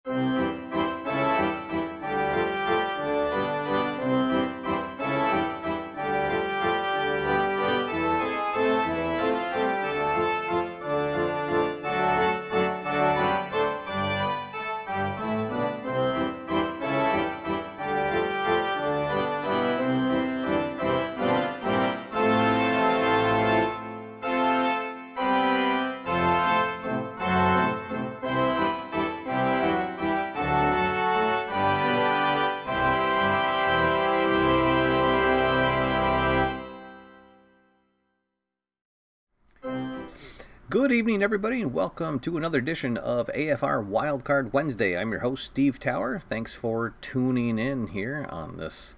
Good evening, everybody, and welcome to another edition of AFR Wildcard Wednesday. I'm your host, Steve Tower. Thanks for tuning in here on this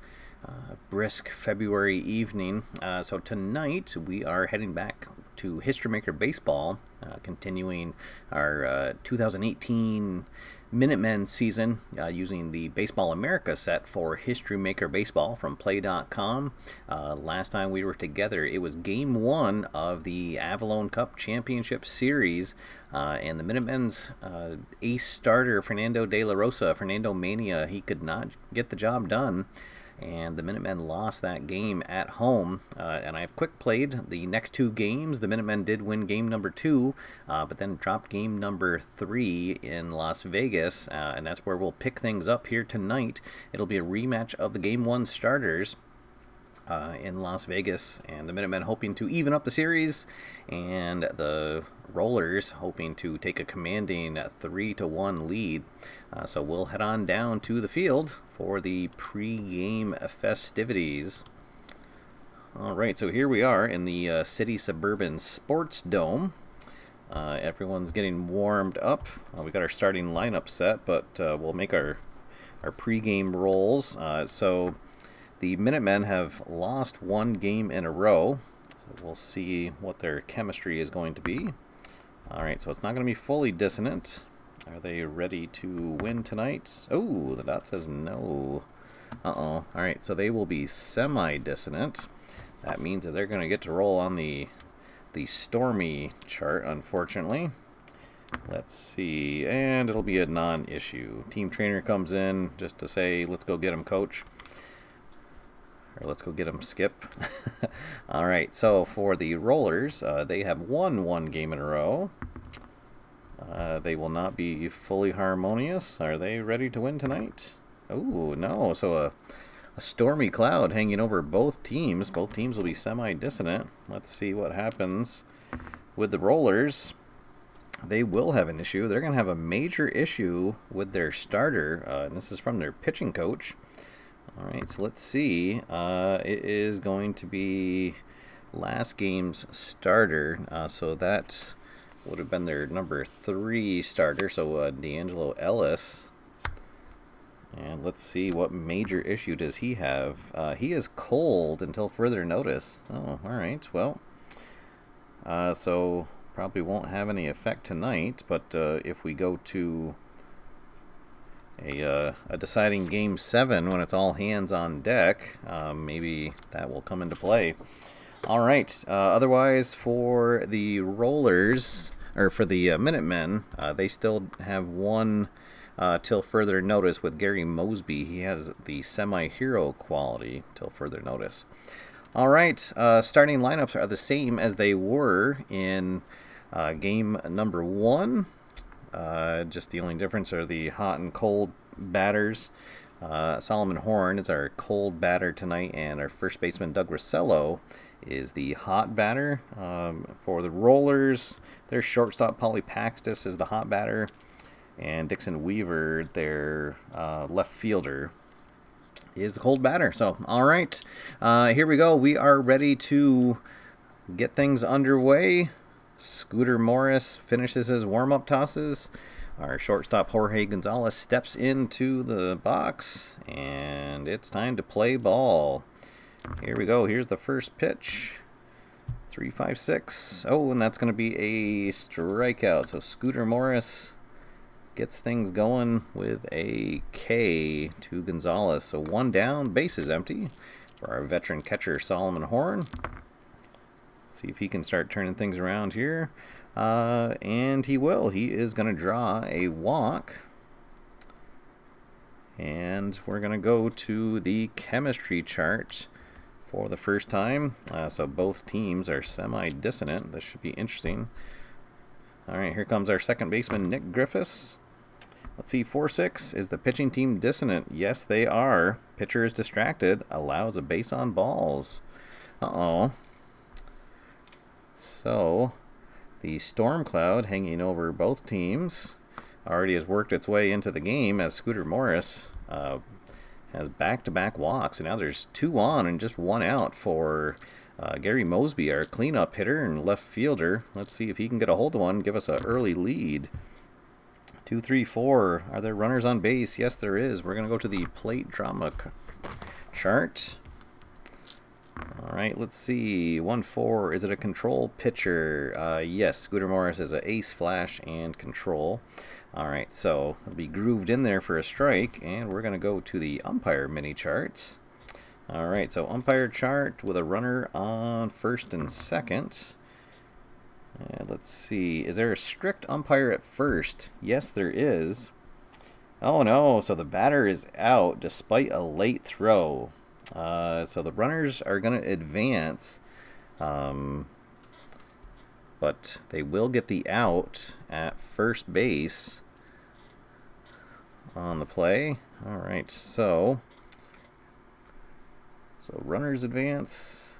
brisk February evening. So tonight we are heading back to History Maker Baseball, continuing our 2018 Minutemen season using the Baseball America set for History Maker Baseball from Play.com. Last time we were together, it was Game 1 of the Avallone Cup Championship Series, and the Minutemen's ace starter, Fernando Mania, he could not get the job done, and the Minutemen lost that game at home. And I've quick played the next two games. The Minutemen did win game number 2, but then dropped game number 3 in Las Vegas, and that's where we'll pick things up here tonight. It'll be a rematch of the game 1 starters in Las Vegas, and the Minutemen hoping to even up the series, and the Rollers hoping to take a commanding 3-1 lead. So we'll head on down to the field for the pre-game festivities. Alright, so here we are in the City Suburban Sports Dome. Everyone's getting warmed up. We got our starting lineup set, but we'll make our pre-game rolls. So the Minutemen have lost one game in a row, so we'll see what their chemistry is going to be. Alright, so it's not going to be fully dissonant. Are they ready to win tonight? Oh, the dot says no. Uh-oh. Alright, so they will be semi-dissonant. That means that they're going to get to roll on the stormy chart, unfortunately. Let's see, and it'll be a non-issue. Team trainer comes in just to say, let's go get him, coach. Or let's go get him, Skip. Alright, so for the Rollers, they have won one game in a row. They will not be fully harmonious. Are they ready to win tonight? Oh, no. So a stormy cloud hanging over both teams. Both teams will be semi-dissonant. Let's see what happens with the Rollers. They will have an issue. They're going to have a major issue with their starter. And this is from their pitching coach. Alright, so let's see. It is going to be last game's starter. So that would have been their number 3 starter. So D'Angelo Ellis. And let's see, what major issue does he have? He is cold until further notice. Oh, alright. Well, so probably won't have any effect tonight. But if we go to a deciding game 7 when it's all hands on deck, maybe that will come into play. Alright, otherwise for the Rollers, or for the Minutemen, they still have one till further notice with Gary Mosby. He has the semi-hero quality till further notice. Alright, starting lineups are the same as they were in game number 1. Just the only difference are the hot and cold batters. Solomon Horn is our cold batter tonight, and our first baseman Doug Rossello is the hot batter. For the Rollers, their shortstop Paulie Paxtis is the hot batter, and Dixon Weaver, their left fielder, is the cold batter. So, alright, here we go. We are ready to get things underway. Scooter Morris finishes his warm-up tosses. Our shortstop Jorge Gonzalez steps into the box, and it's time to play ball. Here we go. Here's the first pitch. 3-5-6. Oh, and that's going to be a strikeout. So Scooter Morris gets things going with a K to Gonzalez. So 1 down, base is empty for our veteran catcher Solomon Horn. See if he can start turning things around here. And he will. He is going to draw a walk. And we're going to go to the chemistry chart for the first time. So both teams are semi-dissonant. This should be interesting. All right, here comes our second baseman, Nick Griffiths. Let's see, 4-6. Is the pitching team dissonant? Yes, they are. Pitcher is distracted. Allows a base on balls. Uh-oh. So, the storm cloud hanging over both teams already has worked its way into the game as Scooter Morris has back-to-back walks. And now there's 2 on and just 1 out for Gary Mosby, our cleanup hitter and left fielder. Let's see if he can get a hold of one, give us an early lead. 2, 3, 4. Are there runners on base? Yes, there is. We're going to go to the plate drama chart. All right, let's see. 1-4. Is it a control pitcher? Yes, Scooter Morris is an ace, flash, and control. All right, so it'll be grooved in there for a strike, and we're going to go to the umpire mini charts. All right, so umpire chart with a runner on first and second. Let's see. Is there a strict umpire at first? Yes, there is. Oh, no. So the batter is out despite a late throw. So the runners are going to advance. But they will get the out at first base on the play. All right. So runners advance.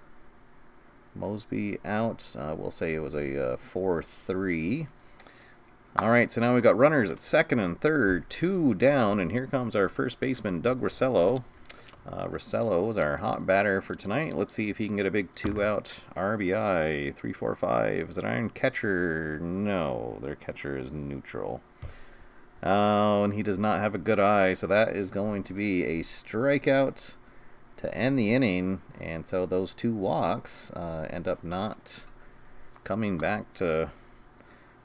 Mosby out. We'll say it was a 4-3. All right, so now we've got runners at second and third, 2 down, and here comes our first baseman, Doug Rossello. Rossello is our hot batter for tonight. Let's see if he can get a big 2-out RBI. 3-4-5. Is it iron catcher? No, their catcher is neutral. Oh, and he does not have a good eye, so that is going to be a strikeout to end the inning, and so those 2 walks end up not coming back to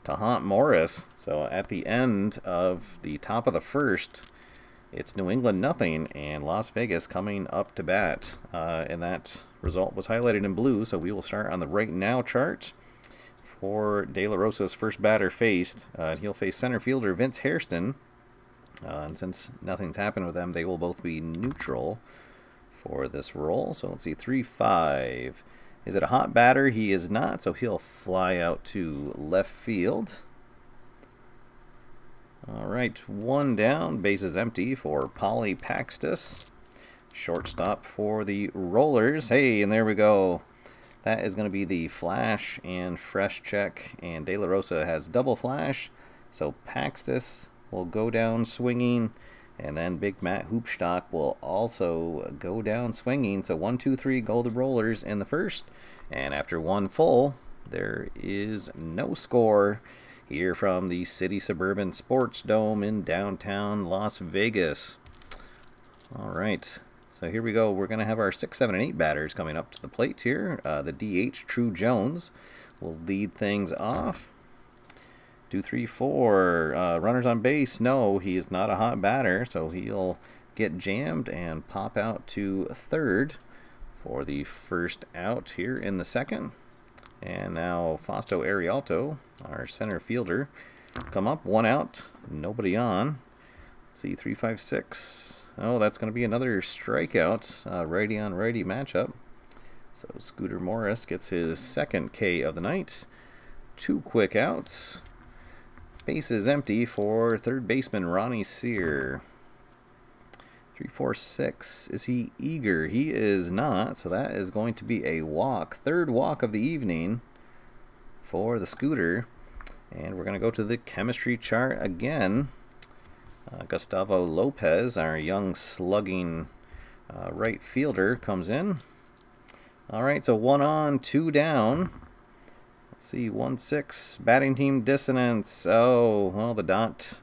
haunt Morris. So at the end of the top of the first, it's New England nothing and Las Vegas coming up to bat, and that result was highlighted in blue. So we will start on the right now chart for De La Rosa's first batter faced. He'll face center fielder Vince Hairston, and since nothing's happened with them, they will both be neutral for this roll. So let's see, 3-5. Is it a hot batter? He is not, so he'll fly out to left field. All right, 1 down, bases empty for Polly Paxtis. Shortstop for the Rollers. Hey, and there we go. That is going to be the flash and fresh check, and De La Rosa has double flash, so Paxtis will go down swinging. And then Big Matt Hoopstock will also go down swinging. So 1, 2, 3 go the Rollers in the first. And after 1 full, there is no score here from the City Suburban Sports Dome in downtown Las Vegas. All right, so here we go. We're going to have our 6, 7, and 8 batters coming up to the plate here. The DH, True Jones, will lead things off. 2, 3, 4. Runners on base. No, he is not a hot batter, so he'll get jammed and pop out to third for the first out here in the second. And now Fausto Arialto, our center fielder, come up. 1 out, nobody on. Let's see, 3, 5, 6. Oh, that's going to be another strikeout, righty on righty matchup. So Scooter Morris gets his second K of the night. 2 quick outs. Base is empty for third baseman Ronnie Sear. 3, 4, 6. Is he eager? He is not, so that is going to be a walk. Third walk of the evening for the Scooter. And we're going to go to the chemistry chart again. Gustavo Lopez, our young slugging right fielder, comes in. All right, so 1 on, 2 down. Let's see, 1-6, batting team dissonance. Oh, well, the dot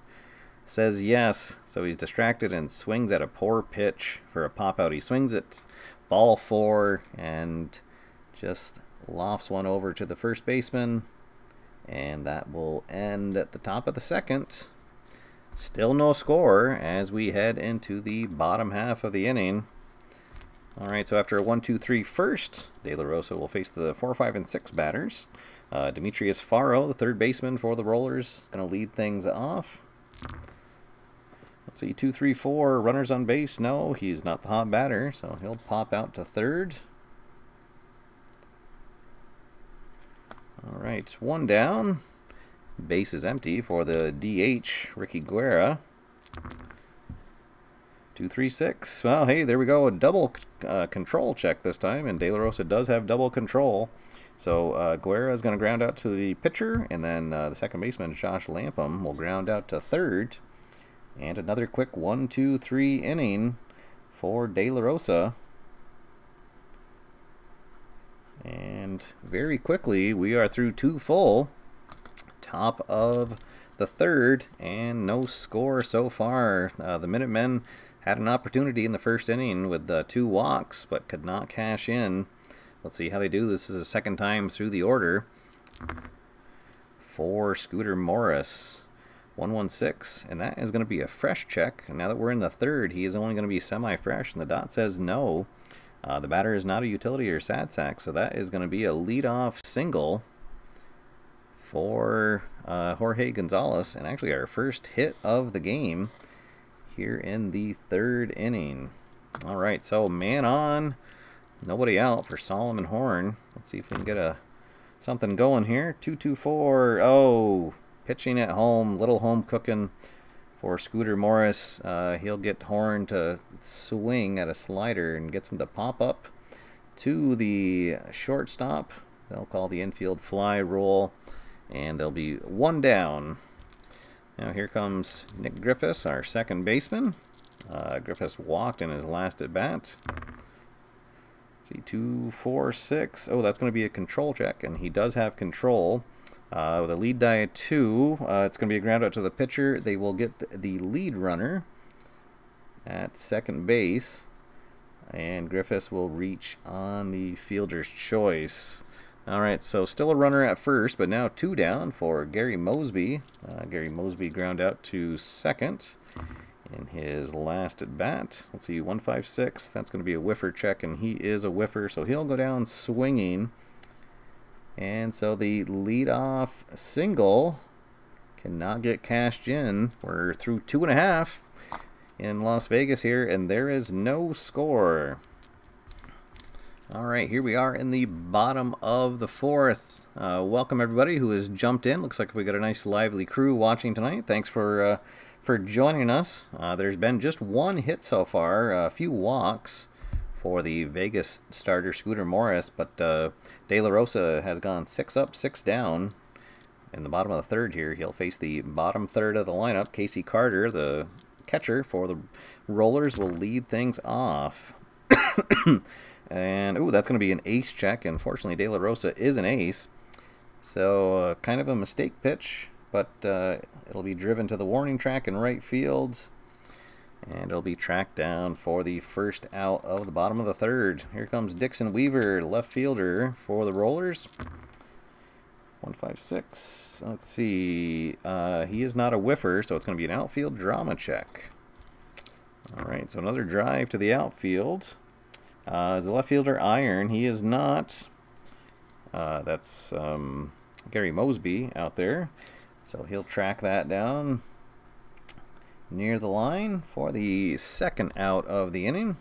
says yes, so he's distracted and swings at a poor pitch for a pop-out. He swings at ball 4 and just lofts one over to the first baseman, and that will end at the top of the second. Still no score as we head into the bottom half of the inning. All right, so after a 1-2-3 first, De La Rosa will face the 4, 5, and 6 batters. Demetrius Faro, the third baseman for the Rollers, going to lead things off. Let's see, 2, 3, 4, runners on base. No, he's not the hot batter, so he'll pop out to third. All right, 1 down. Base is empty for the DH, Ricky Guerra. 2, 3, 6. Well, hey, there we go. A double control check this time, and De La Rosa does have double control. So Guerra is going to ground out to the pitcher, and then the second baseman, Josh Lampum, will ground out to third. And another quick 1, 2, 3 inning for De La Rosa. And very quickly, we are through 2 full. Top of the third, and no score so far. The Minutemen had an opportunity in the first inning with 2 walks, but could not cash in. Let's see how they do. This is the second time through the order for Scooter Morris. 116, and that is going to be a fresh check. And now that we're in the third, he is only going to be semi-fresh, and the dot says no. The batter is not a utility or sad sack, so that is going to be a leadoff single for Jorge Gonzalez, and actually our first hit of the game here in the third inning. All right, so man on, nobody out for Solomon Horn. Let's see if we can get something going here. 2, 2, 4. Oh, pitching at home, little home cooking for Scooter Morris. He'll get Horn to swing at a slider and gets him to pop up to the shortstop. They'll call the infield fly rule, and there'll be 1 down. Now here comes Nick Griffiths, our second baseman. Griffiths walked in his last at bat. Let's see, 2, 4, 6. Oh, that's going to be a control check, and he does have control. With a lead die at 2, it's going to be a ground out to the pitcher. They will get the lead runner at second base, and Griffiths will reach on the fielder's choice. All right, so still a runner at first, but now 2 down for Gary Mosby. Gary Mosby ground out to second in his last at bat. Let's see, 1, 5, 6. That's going to be a whiffer check, and he is a whiffer, so he'll go down swinging. And so the leadoff single cannot get cashed in. We're through 2.5 in Las Vegas here, and there is no score. All right, here we are in the bottom of the 4th. Welcome everybody who has jumped in. Looks like we got a nice lively crew watching tonight. Thanks for joining us. There's been just 1 hit so far, a few walks for the Vegas starter Scooter Morris, but De La Rosa has gone 6 up, 6 down in the bottom of the third here. He'll face the bottom third of the lineup. Casey Carter, the catcher for the Rollers, will lead things off. And, ooh, that's going to be an ace check. Unfortunately, De La Rosa is an ace. So, kind of a mistake pitch, but it'll be driven to the warning track in right field. And it'll be tracked down for the first out of the bottom of the third. Here comes Dixon Weaver, left fielder for the Rollers. 1, 5, 6. Let's see. He is not a whiffer, so it's going to be an outfield drama check. All right, so another drive to the outfield. Is the left fielder iron? He is not. That's Gary Mosby out there. So he'll track that down near the line for the second out of the inning.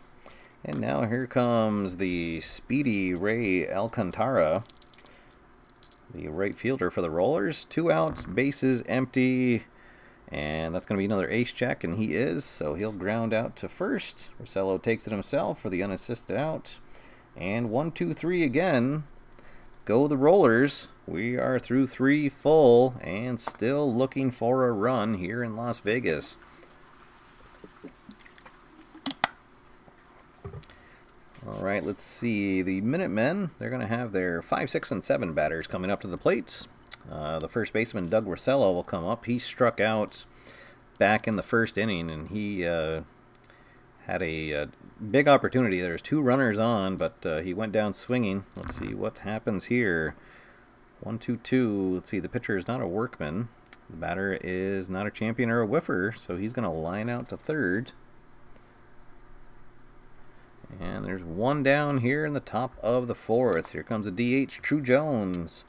And now here comes the speedy Ray Alcantara, the right fielder for the Rollers. 2 outs, bases empty, and that's going to be another ace check, and he is, so he'll ground out to first. Rosello takes it himself for the unassisted out. And 1, 2, 3 again. Go the Rollers. We are through 3 full and still looking for a run here in Las Vegas. All right, let's see. The Minutemen, they're going to have their 5, 6, and 7 batters coming up to the plates. The first baseman, Doug Rosello, will come up. He struck out back in the first inning, and he had a big opportunity. There's 2 runners on, but he went down swinging. Let's see what happens here. 1, 2, 2. Let's see, the pitcher is not a workman. The batter is not a champion or a whiffer, so he's going to line out to third. And there's 1 down here in the top of the 4th. Here comes the DH, True Jones.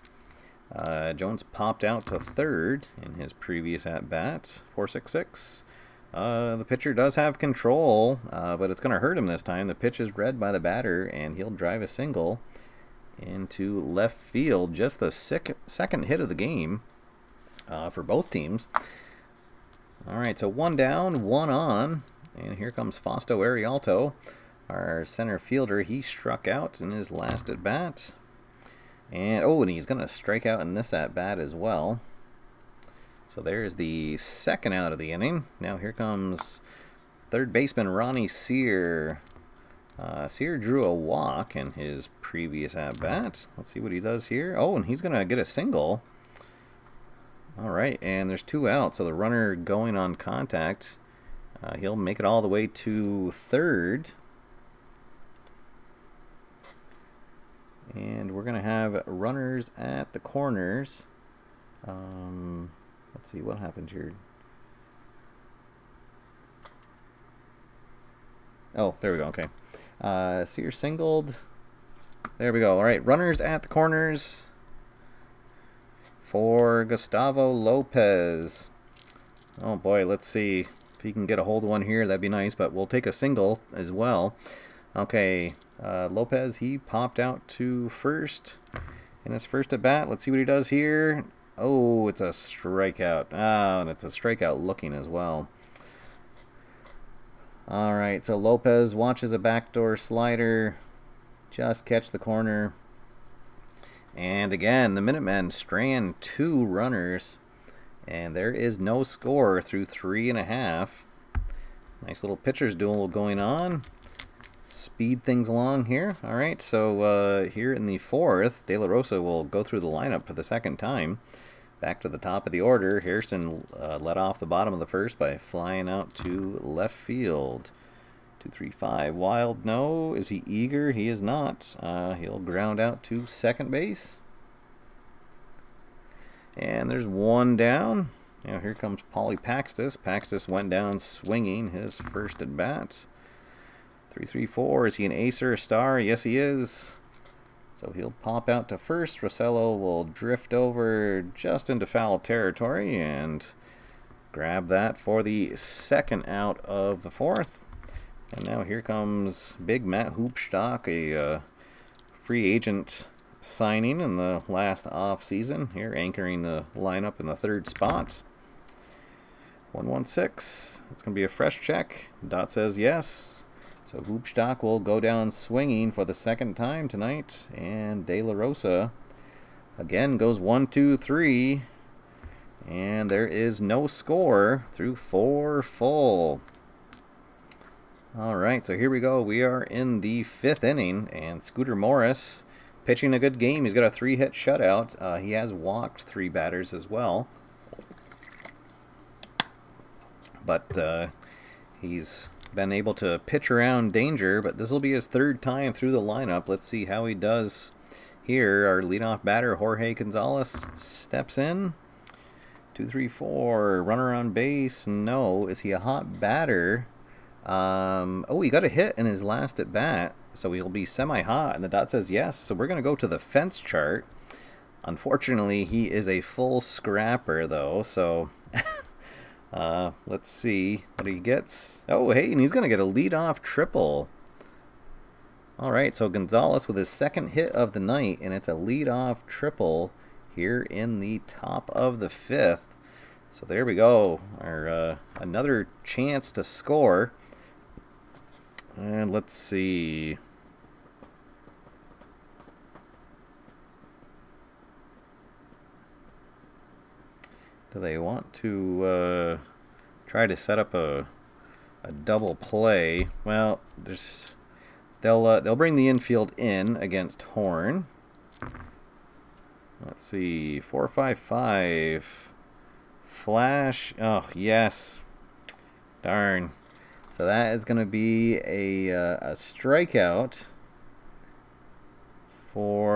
Jones popped out to third in his previous at-bat. 4, 6, 6. The pitcher does have control, but it's going to hurt him this time. The pitch is read by the batter, and he'll drive a single into left field. Just the second hit of the game for both teams. All right, so 1 down, 1 on, and here comes Fausto Arialto, our center fielder. He struck out in his last at bat, and he's going to strike out in this at bat as well. So there's the second out of the inning. Now here comes third baseman Ronnie Sear. Sear drew a walk in his previous at bat. Let's see what he does here. Oh, and he's going to get a single. All right, and there's 2 outs, so the runner going on contact, he'll make it all the way to third. And we're going to have runners at the corners. Let's see what happened here. Oh, there we go, okay. Sear singled. There we go. All right, runners at the corners for Gustavo Lopez. Oh boy, let's see if he can get a hold of one here. That'd be nice, but we'll take a single as well. Okay, Lopez, he popped out to first in his first at bat. Let's see what he does here. Oh, it's a strikeout. And it's a strikeout looking as well. All right, so Lopez watches a backdoor slider just catch the corner. And again, the Minutemen strand 2 runners, and there is no score through 3.5. Nice little pitcher's duel going on. Speed things along here. All right, so here in the 4th, De La Rosa will go through the lineup for the second time. Back to the top of the order. Harrison led off the bottom of the 1st by flying out to left field. 2-3-5. Wild, no. Is he eager? He is not. He'll ground out to second base. And there's 1 down. Now here comes Paulie Paxtis. Paxtis went down swinging his first at bat. 3-3-4. Is he an ace or a star? Yes, he is. So he'll pop out to first. Rossello will drift over just into foul territory and grab that for the second out of the 4th. And now here comes big Matt Hoopstock, a free agent signing in the last off season. Here anchoring the lineup in the 3rd spot. 1-1-6. It's going to be a fresh check. Dot says yes. So Hoopstock will go down swinging for the 2nd time tonight. And De La Rosa again goes 1-2-3. And there is no score through 4 full. Alright, so here we go. We are in the 5th inning, and Scooter Morris pitching a good game. He's got a 3-hit shutout. He has walked 3 batters as well. But he's been able to pitch around danger, but this will be his 3rd time through the lineup. Let's see how he does here. Our leadoff batter, Jorge Gonzalez, steps in. 2-3-4. Runner on base. No. Is he a hot batter? He got a hit in his last at bat, so he'll be semi-hot, and the dot says yes. So we're going to go to the fence chart. Unfortunately, he is a full scrapper, though, so let's see what he gets. Oh, hey, and he's going to get a leadoff triple. All right, so Gonzalez with his 2nd hit of the night, and it's a leadoff triple here in the top of the 5th. So there we go, our another chance to score. And let's see. Do they want to try to set up a double play? Well, they'll bring the infield in against Horn. Let's see, 4-5-5. Flash. Oh yes. Darn. So that is going to be a strikeout for